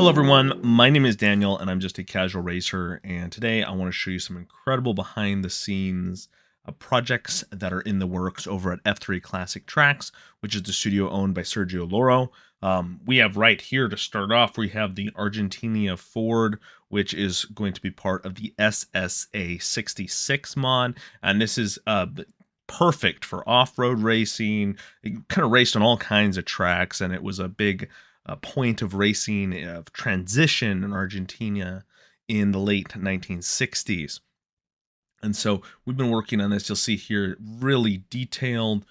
Hello everyone, my name is Daniel and I'm just a casual racer, and today I want to show you some incredible behind the scenes projects that are in the works over at F3 Classic Tracks, which is the studio owned by Sergio Loro. We have right here to start off, we have the Argentina Ford, which is going to be part of the SSA 66 mod, and this is perfect for off-road racing. It kind of raced on all kinds of tracks, and it was a big point of racing of transition in Argentina in the late 1960s. And so we've been working on this. You'll see here really detailed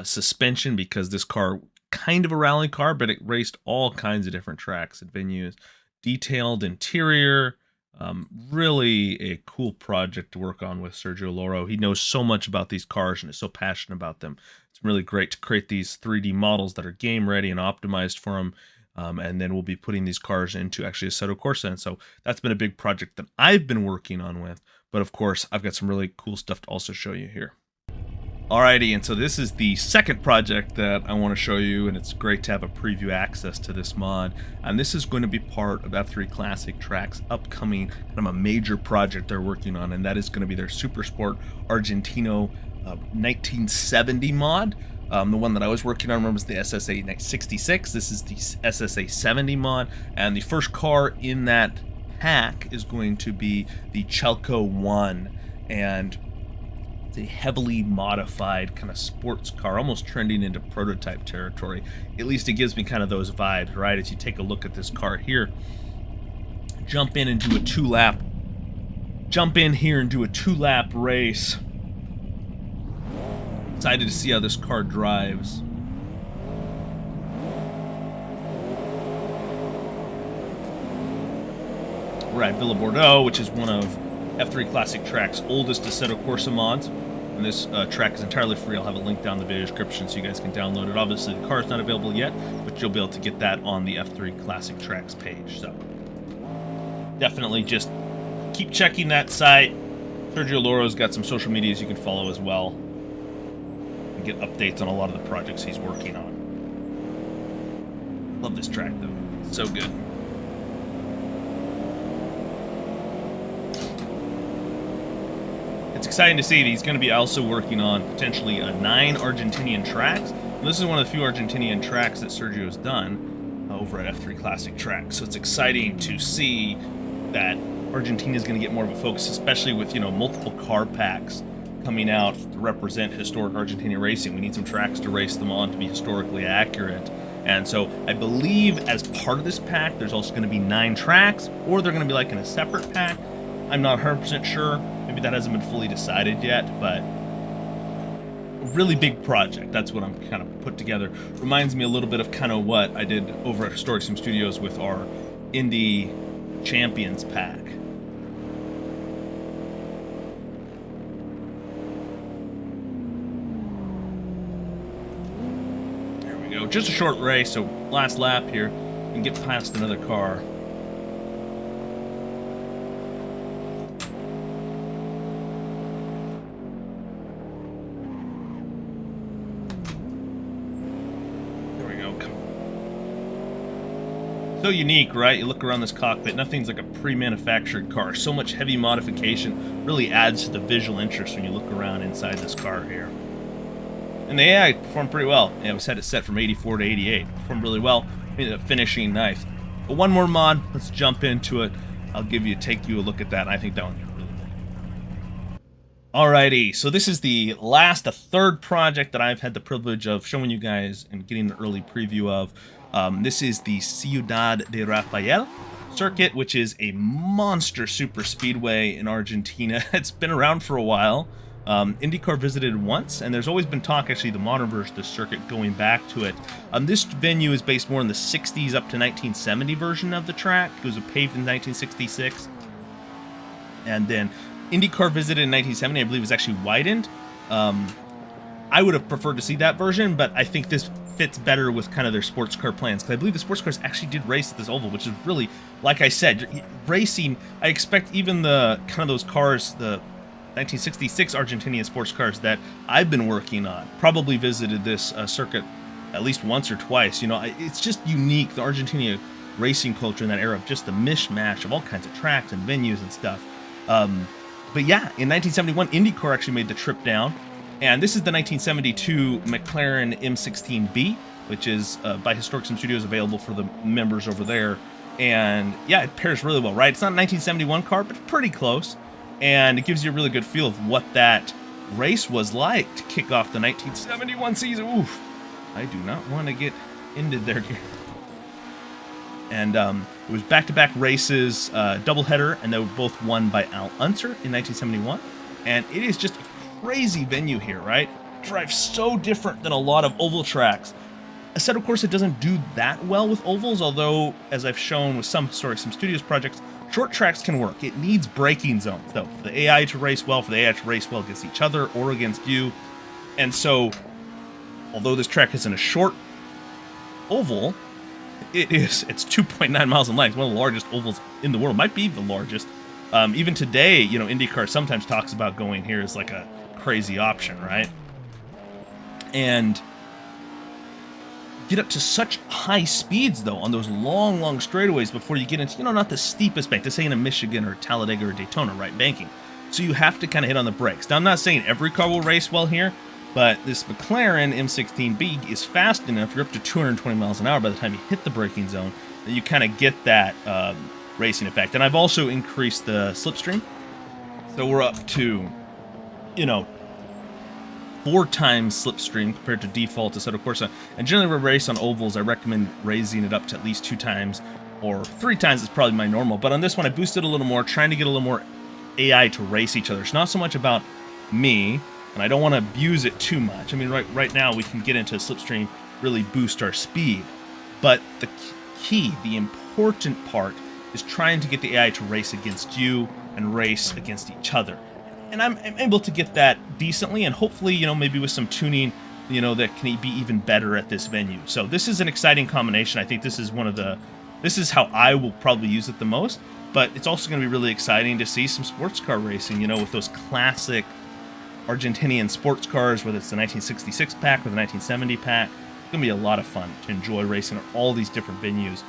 suspension, because this car kind of a rally car, but it raced all kinds of different tracks and venues. Detailed interior, really a cool project to work on with Sergio Loro. He knows so much about these cars and is so passionate about them. It's really great to create these 3D models that are game ready and optimized for him. And then we'll be putting these cars into actually Assetto Corsa. And so that's been a big project that I've been working on with. But of course, I've got some really cool stuff to also show you here. Alrighty, and so this is the second project that I want to show you, and it's great to have a preview access to this mod. And this is going to be part of F3 Classic Tracks' upcoming kind of a major project they're working on, and that is going to be their Super Sport Argentino 1970 mod. The one that I was working on, remember, was the SSA 66. This is the SSA 70 mod, and the first car in that pack is going to be the Chelco 1, and it's a heavily modified kind of sports car, almost trending into prototype territory. At least it gives me kind of those vibes, right? As you take a look at this car here, jump in and do a two-lap race. Excited to see how this car drives. We're at Villa Bordeu, which is one of F3 Classic Tracks' oldest Assetto Corsa mods. And this track is entirely free. I'll have a link down in the video description so you guys can download it. Obviously, the car is not available yet, but you'll be able to get that on the F3 Classic Tracks page. So definitely just keep checking that site. Sergio Loro's got some social medias you can follow as well, and get updates on a lot of the projects he's working on. Love this track though, it's so good. It's exciting to see that he's going to be also working on potentially 9 Argentinian tracks. And this is one of the few Argentinian tracks that Sergio's done over at F3 Classic Tracks. So it's exciting to see that Argentina is going to get more of a focus, especially with, you know, multiple car packs coming out to represent historic Argentina racing. We need some tracks to race them on to be historically accurate. And so I believe as part of this pack, there's also going to be 9 tracks, or they're going to be like in a separate pack. I'm not 100% sure. Maybe that hasn't been fully decided yet, but a really big project. That's what I'm kind of put together. Reminds me a little bit of kind of what I did over at Historic Sim Studios with our Indy Champions pack. There we go. Just a short race, so last lap here, and get past another car. So unique, right? You look around this cockpit, nothing's like a pre-manufactured car. So much heavy modification really adds to the visual interest when you look around inside this car here. And the AI performed pretty well. Yeah, we had it set from 84 to 88. Performed really well. Ended up finishing ninth. But one more mod, let's jump into it. I'll take you a look at that. I think that one's really cool. Alrighty, so this is the third project that I've had the privilege of showing you guys and getting an early preview of. This is the Ciudad de Rafaela circuit, which is a monster super speedway in Argentina. It's been around for a while. IndyCar visited once, and there's always been talk, actually, the modern version of the circuit going back to it. This venue is based more in the 60s up to 1970 version of the track. It was paved in 1966. And then IndyCar visited in 1970, I believe it was actually widened. I would have preferred to see that version, but I think this fits better with kind of their sports car plans, because I believe the sports cars actually did race at this oval, which is really, like I said, racing. I expect even the kind of those cars, the 1966 Argentinian sports cars that I've been working on, probably visited this circuit at least once or twice. You know, it's just unique. The Argentina racing culture in that era of just the mishmash of all kinds of tracks and venues and stuff. But yeah, in 1971, IndyCar actually made the trip down, and this is the 1972 McLaren M16B, which is by Historic Sim Studios, available for the members over there. And yeah, it pairs really well, right? It's not a 1971 car, but it's pretty close, and it gives you a really good feel of what that race was like to kick off the 1971 season. Oof, I do not want to get ended there. And it was back-to-back races, doubleheader, and they were both won by Al Unser in 1971. And it is just a crazy venue here, right? Drives so different than a lot of oval tracks. Assetto Corsa doesn't do that well with ovals, although, as I've shown with some Historic Sim Studios projects, short tracks can work. It needs braking zones, though, for the AI to race well, against each other or against you. And so, although this track isn't a short oval, it's 2.9 miles in length, one of the largest ovals in the world, might be the largest. Even today, you know, IndyCar sometimes talks about going here as like a crazy option, right? And get up to such high speeds, though, on those long straightaways before you get into, you know, not the steepest bank. This ain't a Michigan or Talladega or Daytona, right, banking. So you have to kind of hit on the brakes. Now, I'm not saying every car will race well here, but this McLaren M16B is fast enough. You're up to 220 miles an hour by the time you hit the braking zone, that you kind of get that racing effect. And I've also increased the slipstream. So we're up to, you know, 4 times slipstream compared to default Assetto Corsa. And generally, when we race on ovals, I recommend raising it up to at least 2 times, or 3 times is probably my normal. But on this one, I boosted a little more, trying to get a little more AI to race each other. It's not so much about me, and I don't want to abuse it too much. I mean, right now, we can get into slipstream, really boost our speed. But the key, the important part, is trying to get the AI to race against you and race against each other. And I'm able to get that decently, and hopefully, you know, maybe with some tuning, you know, that can be even better at this venue. So this is an exciting combination. I think this is this is how I will probably use it the most, but it's also going to be really exciting to see some sports car racing, you know, with those classic Argentinian sports cars, whether it's the 1966 pack or the 1970 pack. It's going to be a lot of fun to enjoy racing at all these different venues.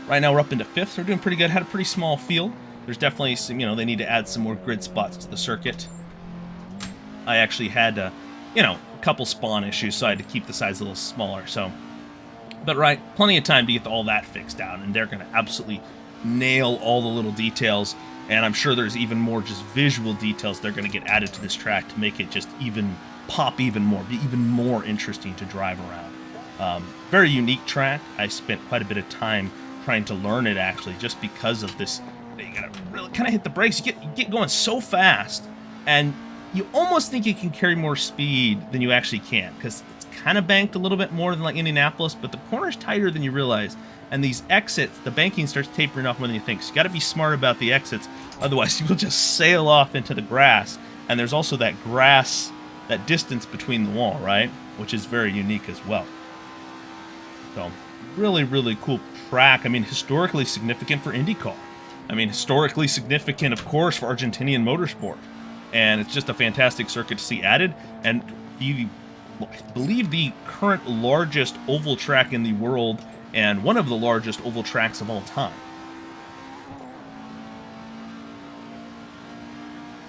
Right now we're up into 5th. We're doing pretty good. Had a pretty small field. There's definitely some, you know, they need to add some more grid spots to the circuit. I actually had, you know, a couple spawn issues, so I had to keep the size a little smaller. So, but right, plenty of time to get all that fixed out, and they're going to absolutely nail all the little details. And I'm sure there's even more just visual details they're going to get added to this track to make it just even pop even more, be even more interesting to drive around. Very unique track. I spent quite a bit of time trying to learn it, actually, just because of this. You gotta really kind of hit the brakes. You get going so fast, and you almost think you can carry more speed than you actually can, because it's kind of banked a little bit more than like Indianapolis, but the corner's tighter than you realize. And these exits, the banking starts tapering off more than you think. So you got to be smart about the exits, otherwise you will just sail off into the grass. And there's also that grass, that distance between the wall, right? Which is very unique as well. So really cool track. I mean, historically significant for IndyCar. I mean, historically significant, of course, for Argentinian motorsport. And it's just a fantastic circuit to see added. And I believe the current largest oval track in the world, and one of the largest oval tracks of all time.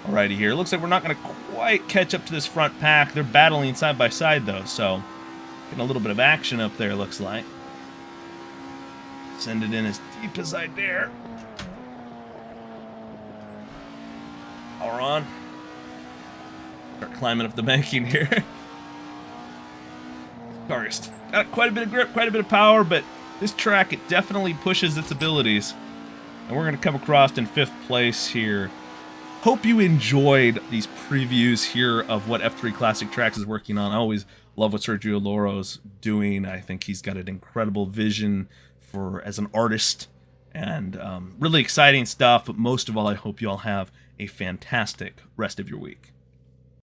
Alrighty here. Looks like we're not going to quite catch up to this front pack. They're battling side by side, though, so getting a little bit of action up there, looks like. Send it in as deep as I dare. Power on. Start climbing up the banking here. Car's got quite a bit of grip, quite a bit of power, but this track, it definitely pushes its abilities. And we're going to come across in 5th place here. Hope you enjoyed these previews here of what F3 Classic Tracks is working on. I always love what Sergio Loro's doing. I think he's got an incredible vision as an artist, and really exciting stuff. But most of all, I hope you all have a fantastic rest of your week.